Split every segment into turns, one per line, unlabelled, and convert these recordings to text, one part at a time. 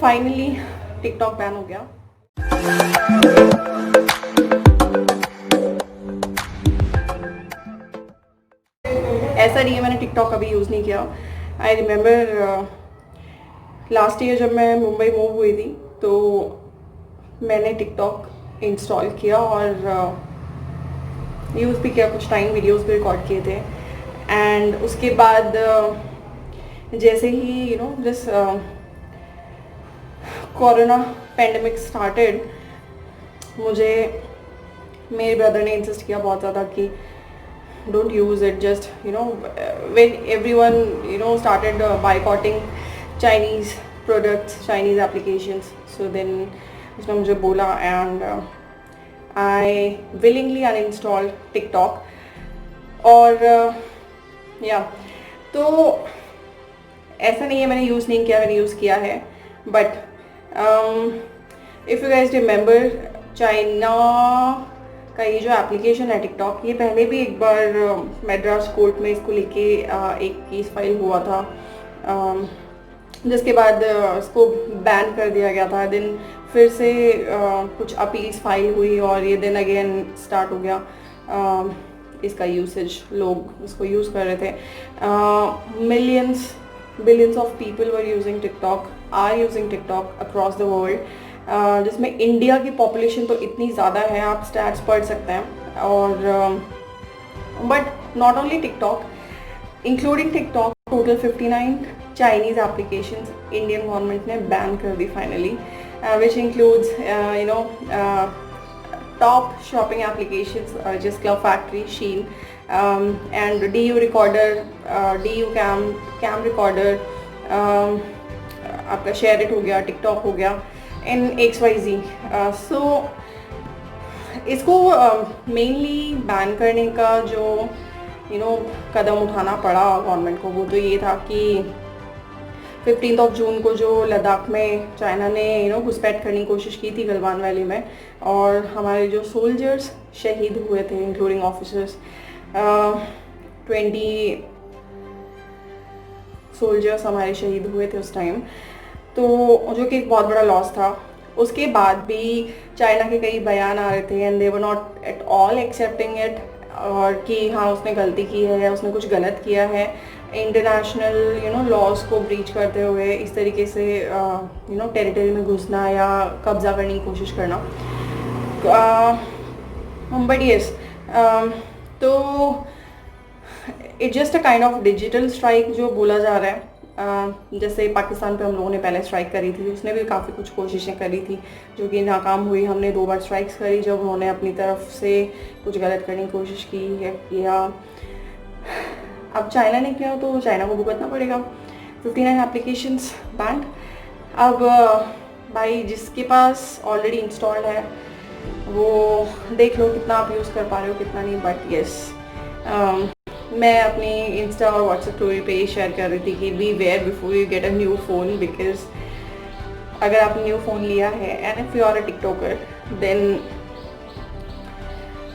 Finally TikTok ban हो गया। ऐसा नहीं है मैंने टिकटॉक कभी यूज़ नहीं किया। आई रिमेंबर लास्ट ईयर जब मैं मुंबई मूव हुई थी तो मैंने टिकटॉक इंस्टॉल किया और यूज़ भी किया, कुछ टाइम वीडियोस भी रिकॉर्ड किए थे। एंड उसके बाद जैसे ही दिस कोरोना पेंडेमिक स्टार्टेड, मुझे मेरे ब्रदर ने इंसिस्ट किया बहुत ज़्यादा कि don't use it, just when everyone started boycotting Chinese products, Chinese applications, so then उसने मुझे बोला and I willingly uninstalled TikTok। और या तो ऐसा नहीं है मैंने यूज़ नहीं किया, मैंने यूज़ किया है। But if you guys remember, China का ये जो एप्लीकेशन है टिकटॉक, ये पहले भी एक बार मद्रास कोर्ट में इसको लेके एक केस फाइल हुआ था, जिसके बाद इसको बैन कर दिया गया था। देन फिर से कुछ अपील्स फाइल हुई और ये देन अगेन स्टार्ट हो गया इसका यूसेज, लोग इसको यूज़ कर रहे थे। Billions of people were using TikTok, are using TikTok across the world, जिसमें इंडिया की पॉपुलेशन तो इतनी ज़्यादा है, आप स्टैट्स पढ़ सकते हैं। और but not only TikTok, including TikTok, total 59 Chinese applications Indian government ने बैन कर दी finally, which includes top shopping applications just club factory, Shein, and DU recorder, DU cam recorder, आपका शेयर इट हो गया, टिकटॉक हो गया, इन XYZ। सो इसको mainly ban करने का जो कदम उठाना पड़ा गवर्नमेंट को, वो तो ये था कि 15 जून को जो लद्दाख में चाइना ने घुसपैठ करने की कोशिश की थी गलवान वैली में, और हमारे जो सोल्जर्स शहीद हुए थे इंक्लूडिंग ऑफिसर्स, 20 सोल्जर्स हमारे शहीद हुए थे उस टाइम, तो जो कि एक बहुत बड़ा लॉस था। उसके बाद भी चाइना के कई बयान आ रहे थे and they were not at all accepting it, और कि हाँ उसने गलती की है, उसने कुछ गलत किया है, इंटरनेशनल लॉज को ब्रीच करते हुए इस तरीके से टेरिटरी में घुसना या कब्जा करने की कोशिश करना। बट यस, तो it just a kind of digital strike जो बोला जा रहा है। जैसे पाकिस्तान पे हम लोगों ने पहले स्ट्राइक करी थी, उसने भी काफ़ी कुछ कोशिशें करी थी जो कि नाकाम हुई। हमने 2 बार स्ट्राइक्स करी जब उन्होंने अपनी तरफ से कुछ गलत करने की कोशिश की है किया। अब चाइना ने किया तो चाइना को भुगतना पड़ेगा। 59 एप्लीकेशंस बैंड। अब भाई जिसके पास ऑलरेडी इंस्टॉल्ड है वो देख लो कितना आप यूज़ कर पा रहे हो कितना नहीं। बट येस, मैं अपनी इंस्टा और व्हाट्सएप स्टोरी पे शेयर कर रही थी कि beware before you get a new phone, because अगर आपने न्यू फ़ोन लिया है and if you are a TikToker then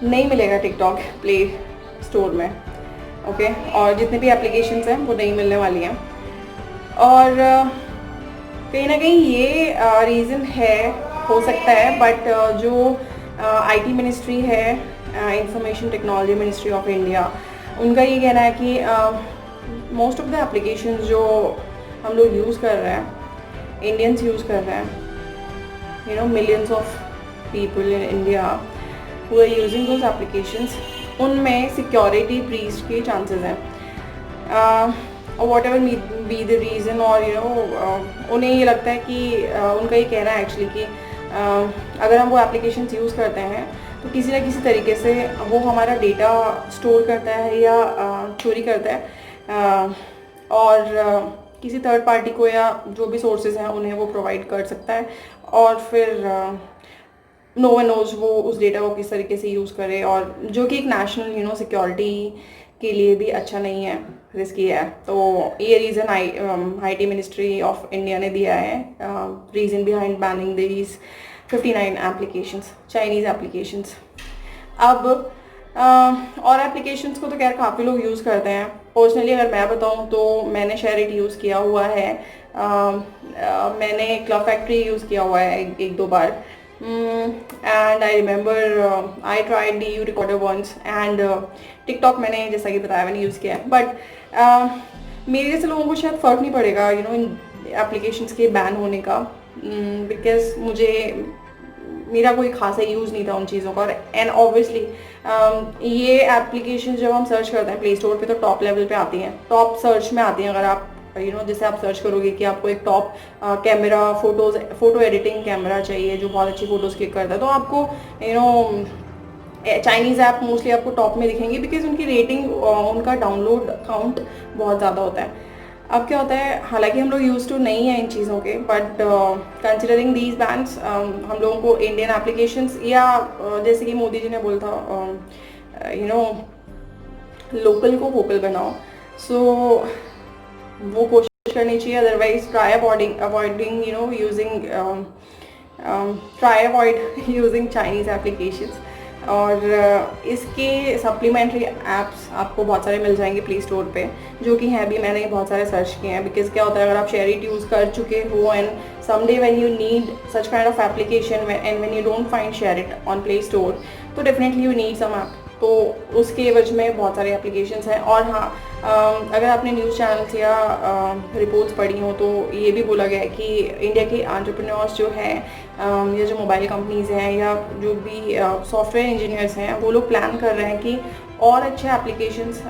नहीं मिलेगा टिकटॉक प्ले स्टोर में, ओके। और जितने भी एप्लीकेशंस हैं वो नहीं मिलने वाली हैं। और कहीं ना कहीं ये रीज़न है, हो सकता है, बट जो IT मिनिस्ट्री है, information technology ministry of India, उनका ये कहना है कि मोस्ट ऑफ द एप्लीकेशंस जो हम लोग यूज़ कर रहे हैं, इंडियंस यूज़ कर रहे हैं, millions of people in India who are using those applications, उनमें सिक्योरिटी ब्रीच के चांसेस हैं। और whatever be the reason, और उन्हें ये लगता है कि उनका ये कहना है एक्चुअली कि अगर हम वो एप्लीकेशंस यूज़ करते हैं तो किसी ना किसी तरीके से वो हमारा डेटा स्टोर करता है या चोरी करता है, और किसी थर्ड पार्टी को या जो भी सोर्सेज हैं उन्हें वो प्रोवाइड कर सकता है, और फिर नो वन नोज वो उस डेटा को किस तरीके से यूज़ करे, और जो कि एक नेशनल सिक्योरिटी के लिए भी अच्छा नहीं है, रिस्की है। तो ये reason IT ministry of India ने दिया है, reason behind banning these 59 applications, Chinese applications. अब और एप्लीकेशंस को तो खैर काफ़ी लोग यूज़ करते हैं। पर्सनली अगर मैं बताऊं तो मैंने शेयर इट यूज़ किया हुआ है मैंने क्लब फैक्ट्री यूज़ किया हुआ है एक दो बार, and I remember I tried D U recorder once, and TikTok मैंने जैसा कि बताया मैंने यूज़ किया है, बट मेरे जैसे लोगों को शायद फ़र्क नहीं पड़ेगा इन एप्लीकेशंस के बैन होने का, बिकॉज मेरा कोई खासा यूज़ नहीं था उन चीज़ों का। एंड ऑब्वियसली ये एप्लीकेशन जब हम सर्च करते हैं प्ले स्टोर पे तो टॉप लेवल पे आती हैं, टॉप सर्च में आती हैं। अगर आप जैसे आप सर्च करोगे कि आपको एक top camera photo editing camera चाहिए जो बहुत अच्छी फ़ोटोज़ क्लिक करता है, तो आपको चाइनीज़ ऐप मोस्टली आपको टॉप में दिखेंगे, बिकॉज उनकी रेटिंग उनका डाउनलोड काउंट बहुत ज़्यादा होता है। अब क्या होता है, हालांकि हम लोग यूज़ टू नहीं हैं इन चीज़ों के, बट कंसिडरिंग दीज बैंड्स हम लोगों को इंडियन एप्लीकेशंस या जैसे कि मोदी जी ने बोला था लोकल को वोकल बनाओ, सो वो कोशिश करनी चाहिए। Otherwise try avoiding using Chinese applications. और इसके सप्लीमेंट्री एप्स आपको बहुत सारे मिल जाएंगे प्ले स्टोर पे, जो कि हैं भी, मैंने बहुत सारे सर्च किए हैं। बिकॉज क्या होता है, अगर आप शेयरिट यूज़ कर चुके हो and someday when you need such kind of application and when you don't find SHAREit on Play Store, तो definitely you need some app। तो उसके एवज में बहुत सारे एप्लीकेशंस हैं। और हाँ, अगर आपने न्यूज़ चैनल्स या रिपोर्ट्स पढ़ी हो तो ये भी बोला गया है कि इंडिया के एंटरप्रेन्योर्स जो हैं या जो मोबाइल कंपनीज़ हैं या जो भी सॉफ्टवेयर इंजीनियर्स हैं, वो लोग प्लान कर रहे हैं कि और अच्छे एप्लीकेशंस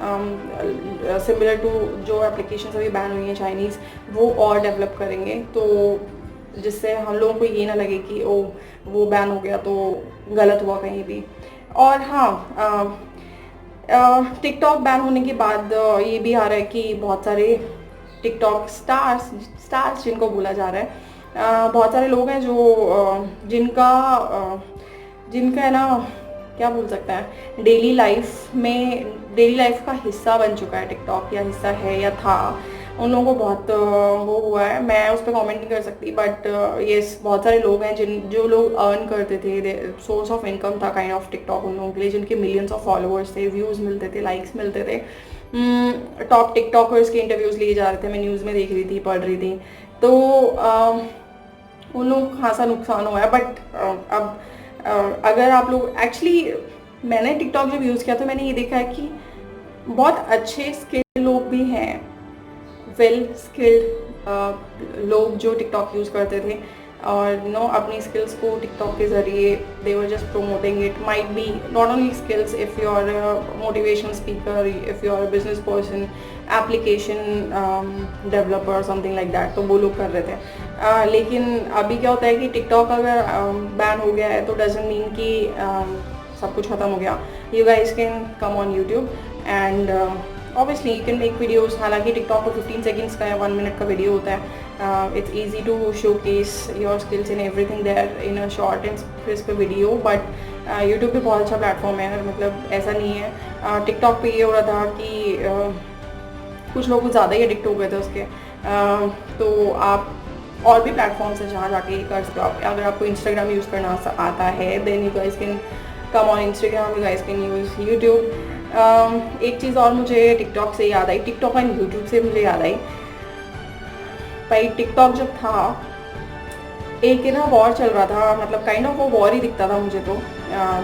सिमिलर टू जो एप्लीकेशंस अभी बैन हुई हैं चाइनीज़, वो और डेवलप करेंगे, तो जिससे हम लोगों को ये ना लगे कि वो बैन हो गया तो गलत हुआ कहीं भी। और हाँ, टिकटॉक बैन होने के बाद ये भी आ रहा है कि बहुत सारे टिकटॉक स्टार्स जिनको बोला जा रहा है, बहुत सारे लोग हैं जो जिनका है ना, क्या बोल सकते हैं, डेली लाइफ का हिस्सा बन चुका है टिकटॉक, या हिस्सा है या था, उन लोगों को बहुत वो हुआ है। मैं उस पर कमेंट नहीं कर सकती, बट येस, बहुत सारे लोग हैं जो लोग अर्न करते थे, सोर्स ऑफ इनकम था काइंड ऑफ टिकटॉक उन लोगों के लिए, जिनके मिलियंस ऑफ फॉलोअर्स थे, व्यूज़ मिलते थे, लाइक्स मिलते थे। टॉप टिकटॉकर्स के इंटरव्यूज़ लिए जा रहे थे, मैं न्यूज़ में देख रही थी, पढ़ रही थी, तो उन लोगों को खासा नुकसान हुआ है। बट अब अगर आप लोग एक्चुअली, मैंने टिकटॉक जब यूज़ किया तो मैंने ये देखा है कि बहुत अच्छे स्किल्ड लोग भी हैं, वेल स्किल्ड लोग जो टिकटॉक यूज़ करते थे और अपनी स्किल्स को टिकटॉक के ज़रिए they were just promoting it. Might be not only skills, if you are motivational speaker, if you are business person, application developer, something like that, तो वो लोग कर रहे थे। लेकिन अभी क्या होता है कि टिकटॉक अगर बैन हो गया है तो डजंट मीन कि सब कुछ ख़त्म हो गया। You guys can come on YouTube and obviously you can make videos. हालांकि टिकटॉक को 15 सेकेंड्स का या 1 मिनट का वीडियो होता है। It's easy to showcase your skills in everything there in a short and crisp video, but YouTube भी बहुत अच्छा प्लेटफॉर्म है, मतलब ऐसा नहीं है। टिकटॉक पे ये हो रहा था कि कुछ लोग ज़्यादा ही एडिक्ट हो गए थे उसके, तो आप और भी प्लेटफॉर्म्स हैं जहाँ जाके कर सकते हो। अगर आपको इंस्टाग्राम यूज़ करना आता है, then you guys can come on Instagram, you guys can use YouTube. एक चीज़ और मुझे टिकटॉक से याद आई, टिकटॉक एंड यूट्यूब से मुझे याद आई भाई, टिकटॉक जब था एक ना वॉर चल रहा था, मतलब काइंड ऑफ वो वॉर ही दिखता था मुझे, तो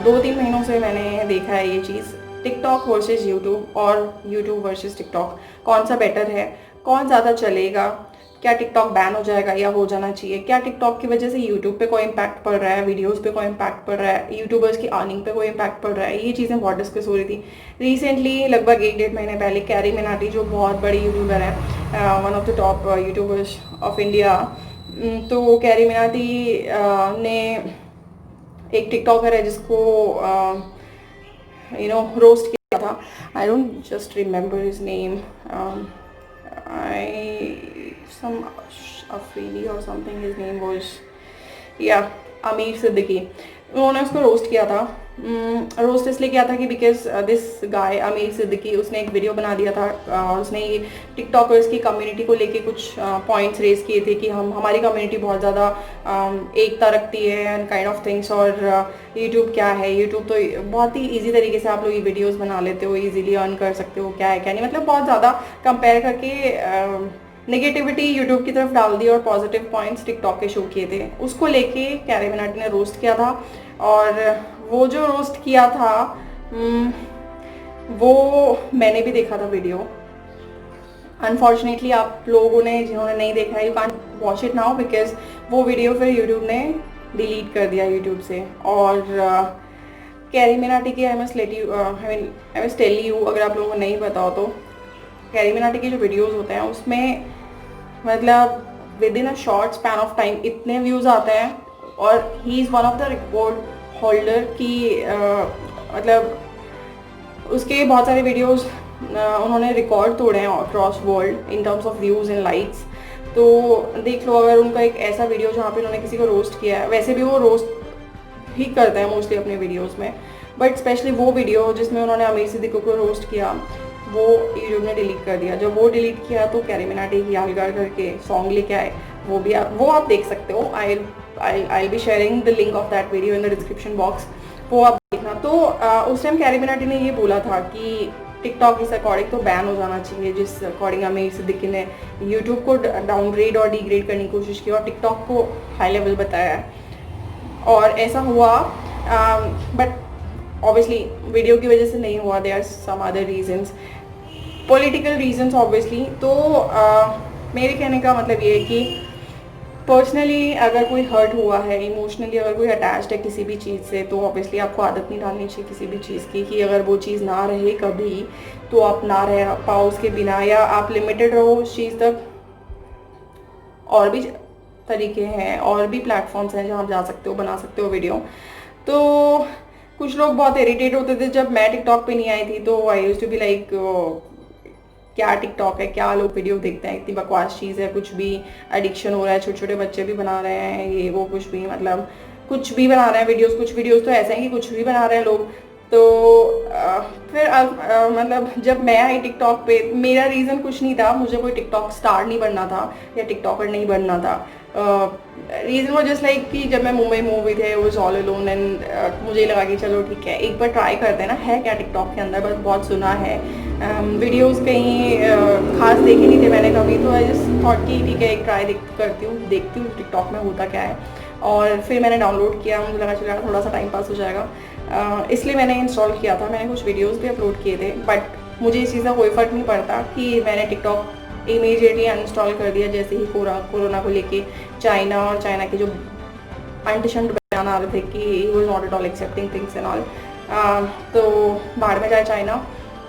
2-3 महीनों से मैंने देखा है ये चीज़, टिकटॉक वर्सेस यूट्यूब और यूट्यूब वर्सेस टिकटॉक, कौन सा बेटर है, कौन ज़्यादा चलेगा, क्या टिकटॉक बैन हो जाएगा या हो जाना चाहिए, क्या टिकटॉक की वजह से यूट्यूब पे कोई इम्पैक्ट पड़ रहा है, वीडियोस पे कोई इम्पैक्ट पड़ रहा है, यूट्यूबर्स की अर्निंग पे कोई इम्पैक्ट पड़ रहा है। ये चीज़ें बहुत डिस्कस हो रही थी रिसेंटली, लगभग 1-1.5 महीने पहले। कैरी मिनाटी जो बहुत बड़ी यूट्यूबर है, one of the top YouTubers of India, तो कैरी मिनाटी ने एक टिकटॉकर है जिसको रोस्ट किया था। I don't just remember his name, some Afridi or something his name was, yeah, Aamir Siddiqui. उन्होंने उसको रोस्ट किया था। रोस्ट इसलिए किया था कि because this guy Aamir Siddiqui, उसने एक वीडियो बना दिया था और उसने ये टिकटॉकर्स की कम्युनिटी को लेके कुछ पॉइंट्स रेज किए थे कि हमारी कम्युनिटी बहुत ज़्यादा एकता रखती है एंड काइंड ऑफ थिंग्स, और यूट्यूब क्या है, यूट्यूब तो बहुत ही ईजी तरीके से आप लोग ये वीडियोज़ बना लेते हो, ईजीली अर्न कर सकते हो, क्या है क्या नहीं, मतलब बहुत ज़्यादा कंपेयर करके नेगेटिविटी यूट्यूब की तरफ डाल दी और पॉजिटिव पॉइंट्स टिकटॉक के शो किए थे, उसको लेके कैरी मिनाटी ने रोस्ट किया था। और वो जो रोस्ट किया था वो मैंने भी देखा था वीडियो। अनफॉर्चुनेटली आप लोगों ने जिन्होंने नहीं देखा है, you can't watch it now because वो वीडियो फिर यूट्यूब ने डिलीट कर दिया यूट्यूब से। और कैरी मिनाटी की आई मस्ट टेल यू, अगर आप लोगों को नहीं पता हो तो कैरी मिनाटी के जो वीडियोस होते हैं उसमें मतलब with in a short span of time इतने व्यूज़ आते हैं। और he is one of the record holder की मतलब उसके बहुत सारे वीडियोस उन्होंने रिकॉर्ड तोड़े हैं across world in terms of views and likes. तो देख लो, अगर उनका एक ऐसा वीडियो जहाँ पे उन्होंने किसी को रोस्ट किया है, वैसे भी वो रोस्ट ही करते हैं मोस्टली अपने वीडियोस में, बट स्पेशली वो वीडियो जिसमें उन्होंने आमिर सिद्दीकी को रोस्ट किया वो यूट्यूब ने डिलीट कर दिया। जब वो डिलीट किया तो कैरी मिनाटी यादगार करके सॉन्ग लेके आए, वो आप देख सकते हो। I be sharing the link of that video in the description box, वो आप देखना। तो उस टाइम कैरी मिनाटी ने ये बोला था कि टिकटॉक इस अकॉर्डिंग तो बैन हो जाना चाहिए, जिस अकॉर्डिंग आमिर सिद्दीकी ने यूट्यूब को डाउनग्रेड और डिग्रेड करने की कोशिश की और टिकटॉक को हाई लेवल बताया है। और ऐसा हुआ, बट ऑब्वियसली वीडियो की वजह से नहीं हुआ, there are some other reasons, political reasons obviously. तो मेरे कहने का मतलब ये है कि पर्सनली अगर कोई हर्ट हुआ है, इमोशनली अगर कोई अटैच्ड है किसी भी चीज़ से, तो ऑब्वियसली आपको आदत नहीं डालनी चाहिए किसी भी चीज़ की कि अगर वो चीज़ ना रहे कभी तो आप ना रह पाओ उसके बिना, या आप लिमिटेड रहो उस चीज़ तक। और भी तरीके हैं, और भी प्लेटफॉर्म्स हैं जहाँ आप जा सकते हो, बना सकते हो वीडियो। तो कुछ लोग बहुत इरिटेट होते थे जब मैं टिकटॉक पे नहीं आई थी, तो I used to be like क्या टिकटॉक है, क्या लोग वीडियो देखते हैं, इतनी बकवास चीज़ है, कुछ भी एडिक्शन हो रहा है, छोटे छोटे बच्चे भी बना रहे हैं ये वो, कुछ भी मतलब कुछ भी बना रहे हैं वीडियोस। कुछ वीडियोस तो ऐसे हैं कि कुछ भी बना रहे हैं लोग। तो फिर मतलब जब मैं आई टिकटॉक पे, मेरा रीज़न कुछ नहीं था, मुझे कोई टिकटॉक स्टार नहीं बनना था या टिकटॉकर नहीं बनना था। रीज़न वो जस्ट लाइक कि जब मैं मुंबई मूव हुई थे वो ऑल अलोन, एंड मुझे लगा कि चलो ठीक है एक बार ट्राई करते हैं ना, है क्या टिकटॉक के अंदर, बस बहुत सुना है, वीडियोस कहीं खास देखे नहीं थे मैंने कभी, तो आई जस्ट थॉट कि ठीक है एक ट्राई करती हूँ, देखती हूँ टिकटॉक में होता क्या है। और फिर मैंने डाउनलोड किया, मुझे लगा चला थोड़ा सा टाइम पास हो जाएगा, इसलिए मैंने इंस्टॉल किया था। मैंने कुछ वीडियोस भी अपलोड किए थे, बट मुझे इस चीज़ का कोई फ़र्क नहीं पड़ता कि मैंने टिकटॉक इमीडिएटली अनइंस्टॉल कर दिया जैसे ही कोरोना को लेके चाइना के जो अंट बयान आ रहे थे कि he was not at all accepting things and all, तो बाहर में जाए चाइना।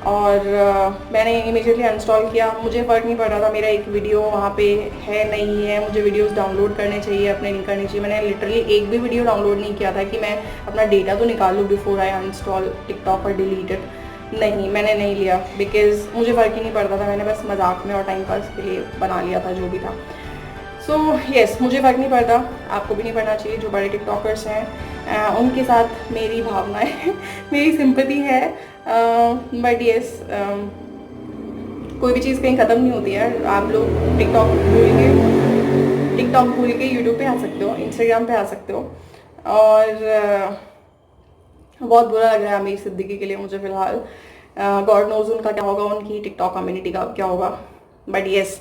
और मैंने इमीडिएटली अनइंस्टॉल किया, मुझे फ़र्क नहीं पड़ रहा था मेरा एक वीडियो वहाँ पे है नहीं है, मुझे वीडियोस डाउनलोड करने चाहिए, अपने नहीं करनी चाहिए। मैंने लिटरली एक भी वीडियो डाउनलोड नहीं किया था कि मैं अपना डेटा तो निकाल लूँ बिफोर आई अनइंस्टॉल टिकटॉक और डिलीट इट। नहीं, मैंने नहीं लिया बिकॉज मुझे फ़र्क ही नहीं पड़ता था, मैंने बस मजाक में और टाइम पास के लिए बना लिया था जो भी था। सो येस, मुझे फ़र्क नहीं पड़ता, आपको भी नहीं पड़ना चाहिए। जो बड़े टिकटॉकर्स हैं उनके साथ मेरी भावनाएं मेरी सिंपैथी है, बट येस कोई भी चीज़ कहीं ख़त्म नहीं होती है। आप लोग टिकटॉक भूल के यूट्यूब पे आ सकते हो, इंस्टाग्राम पे आ सकते हो। और बहुत बुरा लग रहा है आमिर सिद्दीकी के लिए मुझे फ़िलहाल, गॉड नोज उनका क्या होगा, उनकी टिकटॉक कम्युनिटी का क्या होगा। बट येस,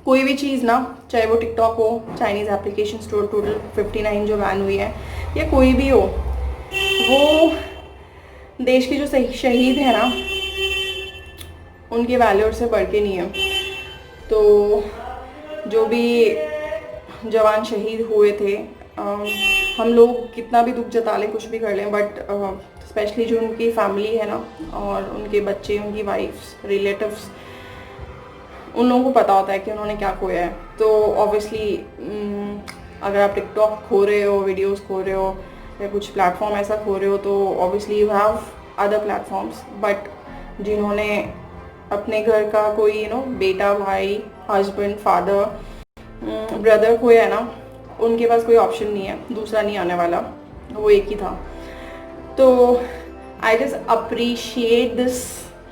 कोई भी चीज़ ना, चाहे वो टिकटॉक हो, चाइनीज़ एप्लीकेशन स्टोर टोटल 59 जो बैन हुई है, या कोई भी हो, वो देश के जो शहीद हैं ना उनके वैल्यूर से बढ़ के नहीं है। तो जो भी जवान शहीद हुए थे, हम लोग कितना भी दुख जता लें, कुछ भी कर लें, बट स्पेशली जो उनकी फैमिली है ना, और उनके बच्चे, उनकी वाइफ्स, रिलेटिव्स, उन लोगों को पता होता है कि उन्होंने क्या खोया है। तो ऑब्वियसली अगर आप टिकटॉक खो रहे हो, वीडियोस खो रहे हो, या कुछ प्लेटफॉर्म ऐसा खो रहे हो, तो obviously you have other platforms. But जिन्होंने अपने घर का कोई बेटा, भाई, हस्बैंड, फादर, ब्रदर खोया है ना, उनके पास कोई ऑप्शन नहीं है, दूसरा नहीं आने वाला, वो एक ही था। तो I just appreciate this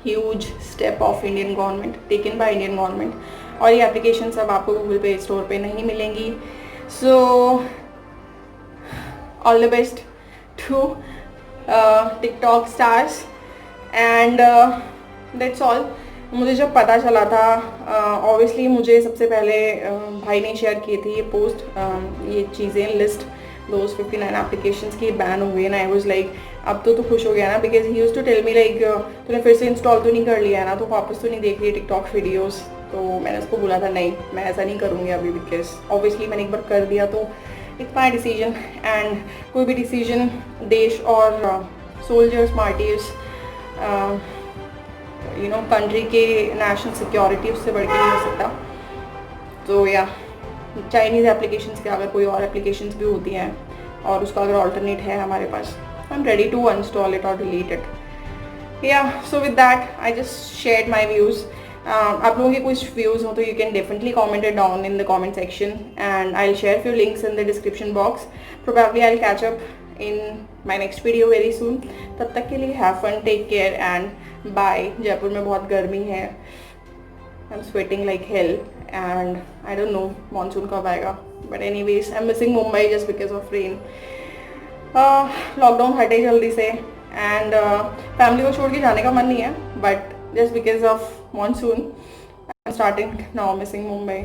huge step of Indian government, taken by Indian government. और ये एप्लीकेशन सब आपको गूगल पे स्टोर पे नहीं मिलेंगी। So all the best to TikTok stars, and that's all. मुझे जब पता चला था, ऑब्वियसली मुझे सबसे पहले भाई ने शेयर की थी ये पोस्ट, ये चीज़ें लिस्ट, दोज 59 एप्लीकेशंस की बैन हो गई एंड आई वाज लाइक अब तो खुश हो गया ना, because he used to tell me like तूने फिर से इंस्टॉल तो नहीं कर लिया है ना, तो वापस तो नहीं देख रही टिकटॉक वीडियोस। तो मैंने उसको बोला था नहीं, मैं ऐसा नहीं करूँगी अभी, बिकॉज ऑब्वियसली मैंने एक बार कर दिया तो इट्स माई डिसीजन। एंड कोई भी डिसीजन देश और soldiers, martyrs, you know country के नेशनल सिक्योरिटी, उससे बढ़ के नहीं हो सकता। तो या चाइनीज़ एप्लीकेशंस के अगर कोई और एप्लीकेशंस भी होती हैं और उसका अगर ऑल्टरनेट है हमारे पास, I am ready to uninstall it और डिलीट इट। या so with that I just shared my views. आप लोगों के कुछ व्यूज़ हो तो you can definitely comment it down in the comment section and I will share few links in the description box. Probably I will catch up in my next video very soon. तब तक के लिए have fun, take care and bye. Jaipur में बहुत गर्मी है, I am sweating like hell and I don't know monsoon कब आएगा, but anyways I am missing Mumbai just because of rain. Lockdown हटे जल्दी से एंड फैमिली को छोड़ के जाने का मन नहीं है, but just because of monsoon I am starting now missing Mumbai.